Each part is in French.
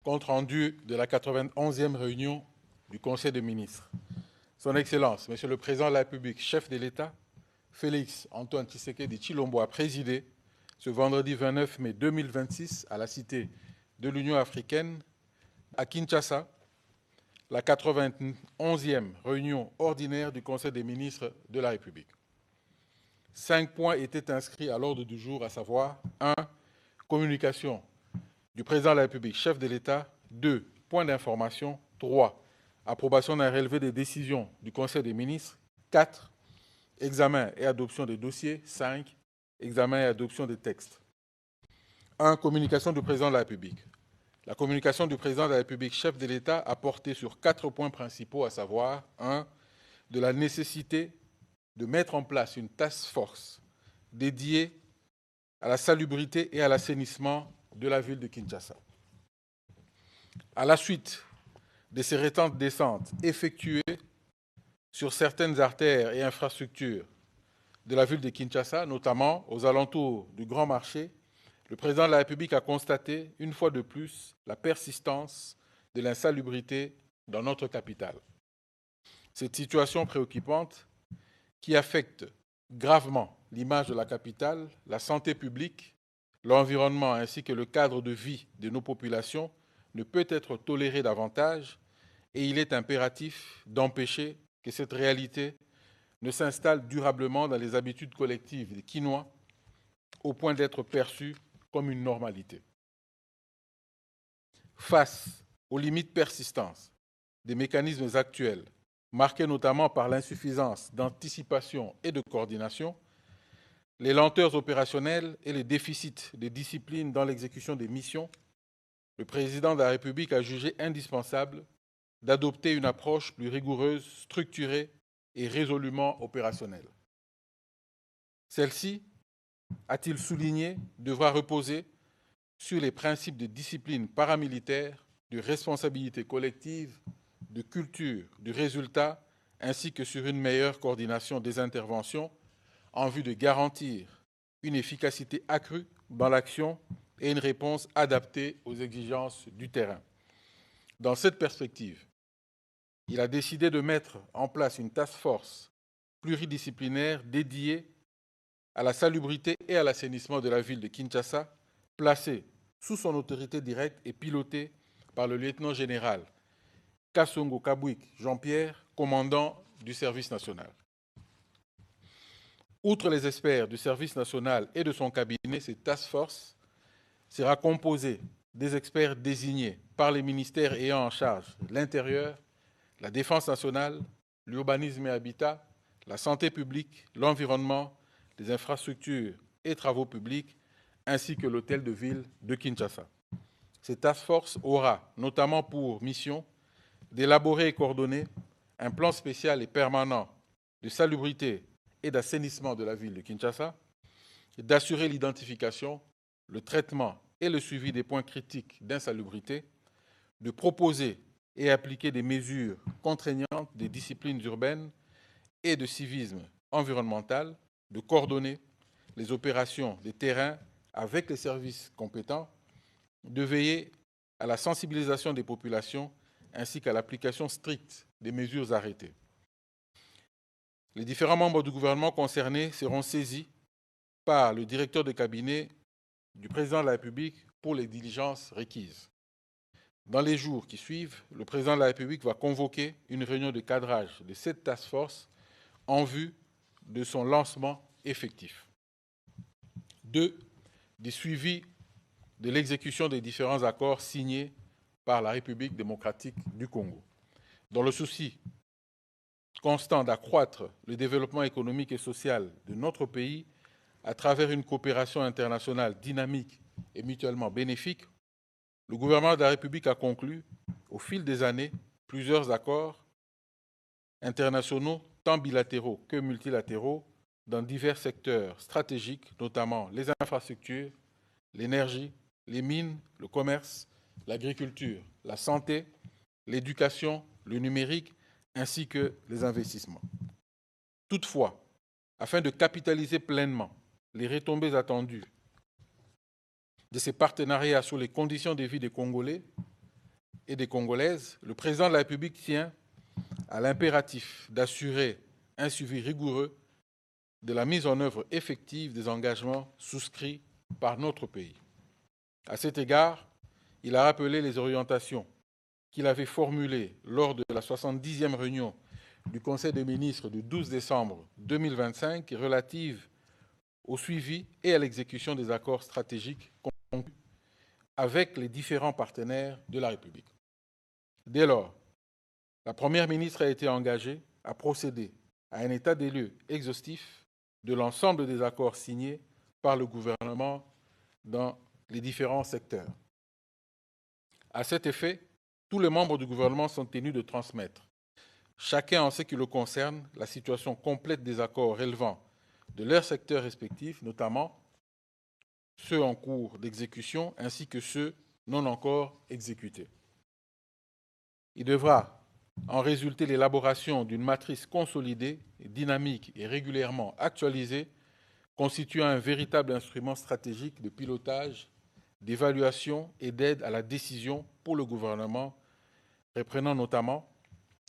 compte rendu de la 91e réunion du Conseil des ministres. Son Excellence, Monsieur le Président de la République, chef de l'État, Félix Antoine Tshisekedi Tshilombo a présidé ce vendredi 29 mai 2026 à la Cité de l'Union africaine à Kinshasa, la 91e réunion ordinaire du Conseil des ministres de la République. 5 points étaient inscrits à l'ordre du jour, à savoir 1. Communication du Président de la République, chef de l'État. 2. Points d'information. 3. Approbation d'un relevé des décisions du Conseil des ministres. 4. Examen et adoption des dossiers. 5. Examen et adoption des textes. 1. Communication du Président de la République. La communication du Président de la République, chef de l'État, a porté sur 4 points principaux, à savoir 1. De la nécessité de mettre en place une task force dédiée à la salubrité et à l'assainissement de la ville de Kinshasa. À la suite de ces récentes descentes effectuées sur certaines artères et infrastructures de la ville de Kinshasa, notamment aux alentours du Grand Marché, le Président de la République a constaté, une fois de plus, la persistance de l'insalubrité dans notre capitale. Cette situation préoccupante qui affecte gravement l'image de la capitale, la santé publique, l'environnement ainsi que le cadre de vie de nos populations ne peut être tolérée davantage et il est impératif d'empêcher que cette réalité ne s'installe durablement dans les habitudes collectives des Kinois au point d'être perçue comme une normalité. Face aux limites persistantes des mécanismes actuels, marqués notamment par l'insuffisance d'anticipation et de coordination, les lenteurs opérationnelles et les déficits de discipline dans l'exécution des missions, le Président de la République a jugé indispensable d'adopter une approche plus rigoureuse, structurée et résolument opérationnelle. Celle-ci, a-t-il souligné, devra reposer sur les principes de discipline paramilitaire, de responsabilité collective, de culture, du résultat, ainsi que sur une meilleure coordination des interventions en vue de garantir une efficacité accrue dans l'action et une réponse adaptée aux exigences du terrain. Dans cette perspective, il a décidé de mettre en place une task force pluridisciplinaire dédiée à la salubrité et à l'assainissement de la ville de Kinshasa, placée sous son autorité directe et pilotée par le lieutenant-général Kasongo Kabwik Jean-Pierre, commandant du service national. Outre les experts du service national et de son cabinet, cette task force sera composée des experts désignés par les ministères ayant en charge l'intérieur, la défense nationale, l'urbanisme et habitat, la santé publique, l'environnement, les infrastructures et travaux publics, ainsi que l'hôtel de ville de Kinshasa. Cette task force aura notamment pour mission d'élaborer et coordonner un plan spécial et permanent de salubrité et d'assainissement de la ville de Kinshasa, d'assurer l'identification, le traitement et le suivi des points critiques d'insalubrité, de proposer et appliquer des mesures contraignantes des disciplines urbaines et de civisme environnemental, de coordonner les opérations des terrains avec les services compétents, de veiller à la sensibilisation des populations ainsi qu'à l'application stricte des mesures arrêtées. Les différents membres du gouvernement concernés seront saisis par le directeur de cabinet du Président de la République pour les diligences requises. Dans les jours qui suivent, le Président de la République va convoquer une réunion de cadrage de cette task force en vue de son lancement effectif. 2. Du suivi de l'exécution des différents accords signés par la République démocratique du Congo. Dans le souci constant d'accroître le développement économique et social de notre pays à travers une coopération internationale dynamique et mutuellement bénéfique, le gouvernement de la République a conclu, au fil des années, plusieurs accords internationaux, tant bilatéraux que multilatéraux, dans divers secteurs stratégiques, notamment les infrastructures, l'énergie, les mines, le commerce, l'agriculture, la santé, l'éducation, le numérique, ainsi que les investissements. Toutefois, afin de capitaliser pleinement les retombées attendues de ces partenariats sur les conditions de vie des Congolais, et des Congolaises, le président de la République tient à l'impératif d'assurer un suivi rigoureux de la mise en œuvre effective des engagements souscrits par notre pays. À cet égard, il a rappelé les orientations qu'il avait formulées lors de la 70e réunion du Conseil des ministres du 12 décembre 2025 relatives au suivi et à l'exécution des accords stratégiques conclus avec les différents partenaires de la République. Dès lors, la Première ministre a été engagée à procéder à un état des lieux exhaustif de l'ensemble des accords signés par le gouvernement dans les différents secteurs. À cet effet, tous les membres du gouvernement sont tenus de transmettre, chacun en ce qui le concerne, la situation complète des accords relevant de leurs secteurs respectifs, notamment ceux en cours d'exécution ainsi que ceux non encore exécutés. Il devra en résulter l'élaboration d'une matrice consolidée, dynamique et régulièrement actualisée, constituant un véritable instrument stratégique de pilotage, d'évaluation et d'aide à la décision pour le gouvernement, reprenant notamment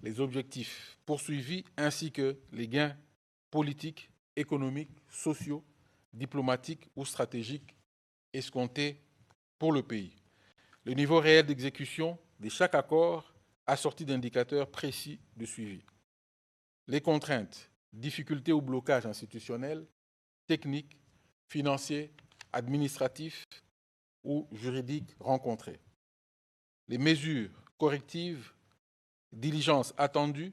les objectifs poursuivis ainsi que les gains politiques, économiques, sociaux, diplomatiques ou stratégiques escomptés pour le pays. Le niveau réel d'exécution de chaque accord assorti d'indicateurs précis de suivi. Les contraintes, difficultés ou blocages institutionnels, techniques, financiers, administratifs ou juridiques rencontrés. Les mesures correctives, diligences attendues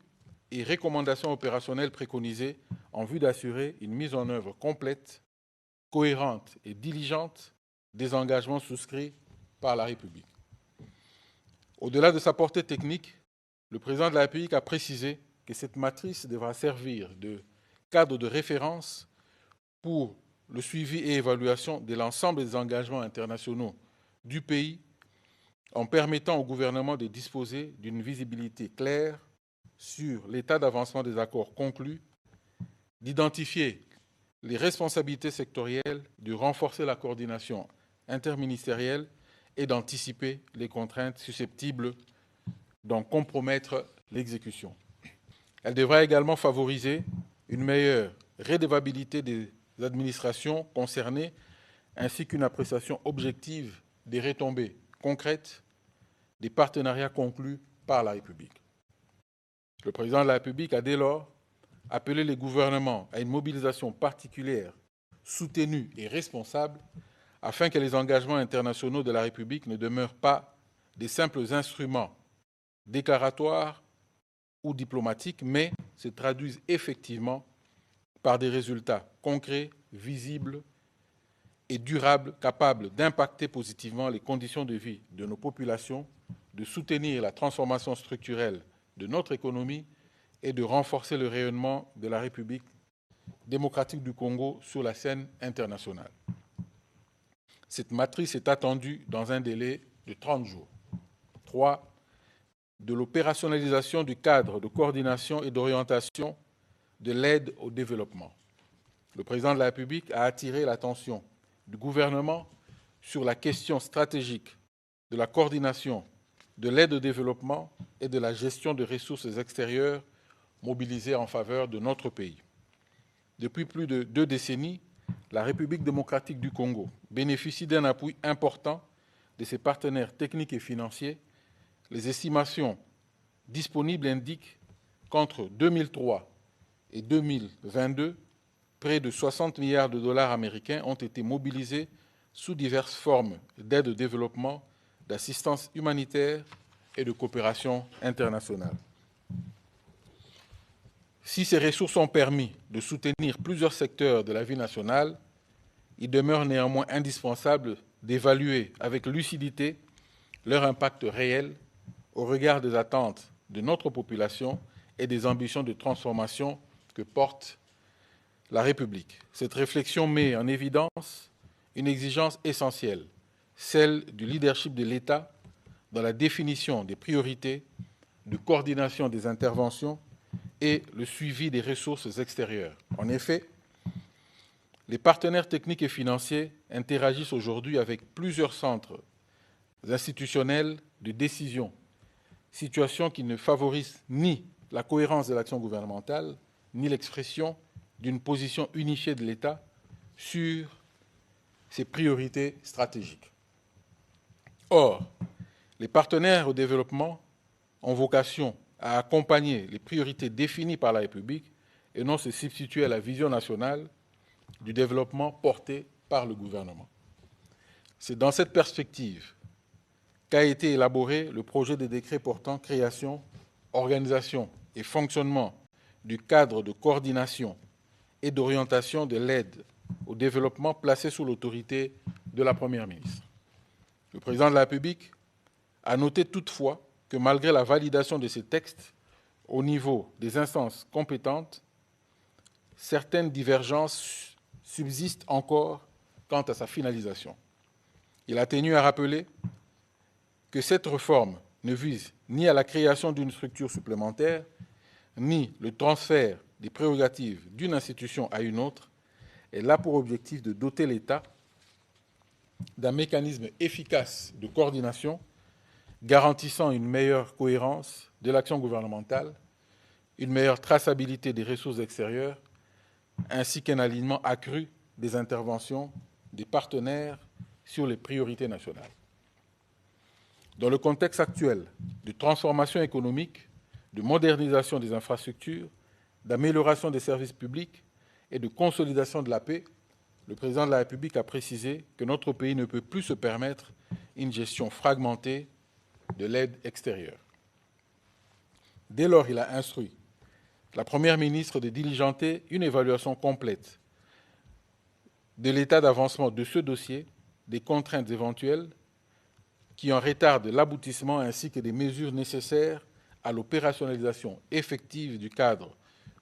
et recommandations opérationnelles préconisées en vue d'assurer une mise en œuvre complète, cohérente et diligente des engagements souscrits par la République. Au-delà de sa portée technique, le président de la République a précisé que cette matrice devra servir de cadre de référence pour le suivi et évaluation de l'ensemble des engagements internationaux du pays en permettant au gouvernement de disposer d'une visibilité claire sur l'état d'avancement des accords conclus, d'identifier les responsabilités sectorielles, de renforcer la coordination interministérielle et d'anticiper les contraintes susceptibles d'en compromettre l'exécution. Elle devra également favoriser une meilleure redevabilité des administrations concernées ainsi qu'une appréciation objective des retombées concrètes des partenariats conclus par la République. Le président de la République a dès lors appelé les gouvernements à une mobilisation particulière, soutenue et responsable afin que les engagements internationaux de la République ne demeurent pas des simples instruments déclaratoires ou diplomatiques, mais se traduisent effectivement par des résultats concrets, visibles et durables, capables d'impacter positivement les conditions de vie de nos populations, de soutenir la transformation structurelle de notre économie et de renforcer le rayonnement de la République démocratique du Congo sur la scène internationale. Cette matrice est attendue dans un délai de 30 jours. 3. De l'opérationnalisation du cadre de coordination et d'orientation de l'aide au développement. Le président de la République a attiré l'attention du gouvernement sur la question stratégique de la coordination de l'aide au développement et de la gestion des ressources extérieures mobilisées en faveur de notre pays. Depuis plus de 2 décennies, la République démocratique du Congo bénéficie d'un appui important de ses partenaires techniques et financiers. Les estimations disponibles indiquent qu'entre 2003 et 2022, près de 60 milliards de dollars américains ont été mobilisés sous diverses formes d'aide au développement, d'assistance humanitaire et de coopération internationale. Si ces ressources ont permis de soutenir plusieurs secteurs de la vie nationale, il demeure néanmoins indispensable d'évaluer avec lucidité leur impact réel au regard des attentes de notre population et des ambitions de transformation que porte la République. Cette réflexion met en évidence une exigence essentielle, celle du leadership de l'État dans la définition des priorités, de coordination des interventions et le suivi des ressources extérieures. En effet, les partenaires techniques et financiers interagissent aujourd'hui avec plusieurs centres institutionnels de décision situation qui ne favorise ni la cohérence de l'action gouvernementale, ni l'expression d'une position unifiée de l'État sur ses priorités stratégiques. Or, les partenaires au développement ont vocation à accompagner les priorités définies par la République et non se substituer à la vision nationale du développement portée par le gouvernement. C'est dans cette perspective qu'a été élaboré le projet de décret portant création, organisation et fonctionnement du cadre de coordination et d'orientation de l'aide au développement placé sous l'autorité de la Première ministre. Le président de la République a noté toutefois que malgré la validation de ces textes au niveau des instances compétentes, certaines divergences subsistent encore quant à sa finalisation. Il a tenu à rappeler que cette réforme ne vise ni à la création d'une structure supplémentaire, ni le transfert des prérogatives d'une institution à une autre. Elle a pour objectif de doter l'État d'un mécanisme efficace de coordination garantissant une meilleure cohérence de l'action gouvernementale, une meilleure traçabilité des ressources extérieures, ainsi qu'un alignement accru des interventions des partenaires sur les priorités nationales. Dans le contexte actuel de transformation économique, de modernisation des infrastructures, d'amélioration des services publics et de consolidation de la paix, le président de la République a précisé que notre pays ne peut plus se permettre une gestion fragmentée de l'aide extérieure. Dès lors, il a instruit la Première ministre de diligenter une évaluation complète de l'état d'avancement de ce dossier, des contraintes éventuelles qui en retardent l'aboutissement ainsi que des mesures nécessaires à l'opérationnalisation effective du cadre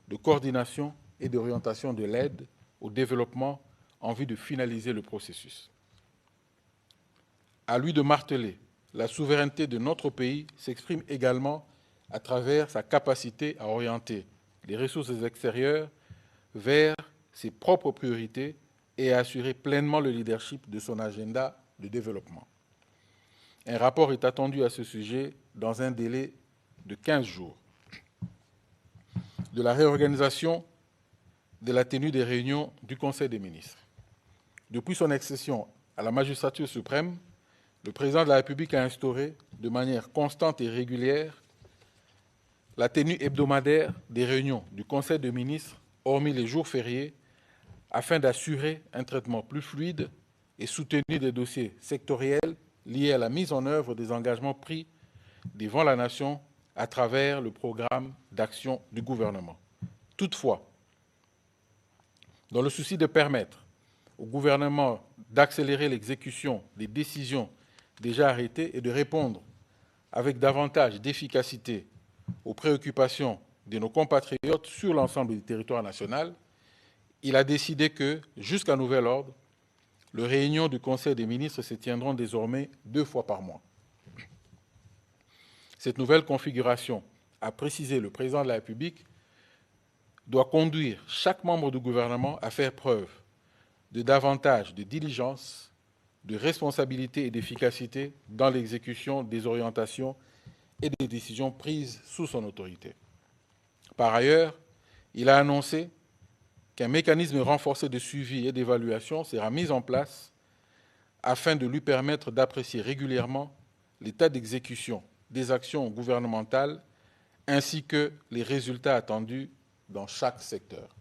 de coordination et d'orientation de l'aide au développement en vue de finaliser le processus. À lui de marteler, la souveraineté de notre pays s'exprime également à travers sa capacité à orienter les ressources extérieures vers ses propres priorités et à assurer pleinement le leadership de son agenda de développement. Un rapport est attendu à ce sujet dans un délai de 15 jours. De la réorganisation de la tenue des réunions du Conseil des ministres. Depuis son accession à la magistrature suprême, le président de la République a instauré de manière constante et régulière la tenue hebdomadaire des réunions du Conseil des ministres, hormis les jours fériés, afin d'assurer un traitement plus fluide et soutenu des dossiers sectoriels liés à la mise en œuvre des engagements pris devant la nation à travers le programme d'action du gouvernement. Toutefois, dans le souci de permettre au gouvernement d'accélérer l'exécution des décisions déjà arrêtées et de répondre avec davantage d'efficacité aux préoccupations de nos compatriotes sur l'ensemble du territoire national, il a décidé que, jusqu'à nouvel ordre, les réunions du Conseil des ministres se tiendront désormais 2 fois par mois. Cette nouvelle configuration, a précisé le président de la République, doit conduire chaque membre du gouvernement à faire preuve de davantage de diligence, de responsabilité et d'efficacité dans l'exécution des orientations et des décisions prises sous son autorité. Par ailleurs, il a annoncé qu'un mécanisme renforcé de suivi et d'évaluation sera mis en place afin de lui permettre d'apprécier régulièrement l'état d'exécution des actions gouvernementales ainsi que les résultats attendus dans chaque secteur.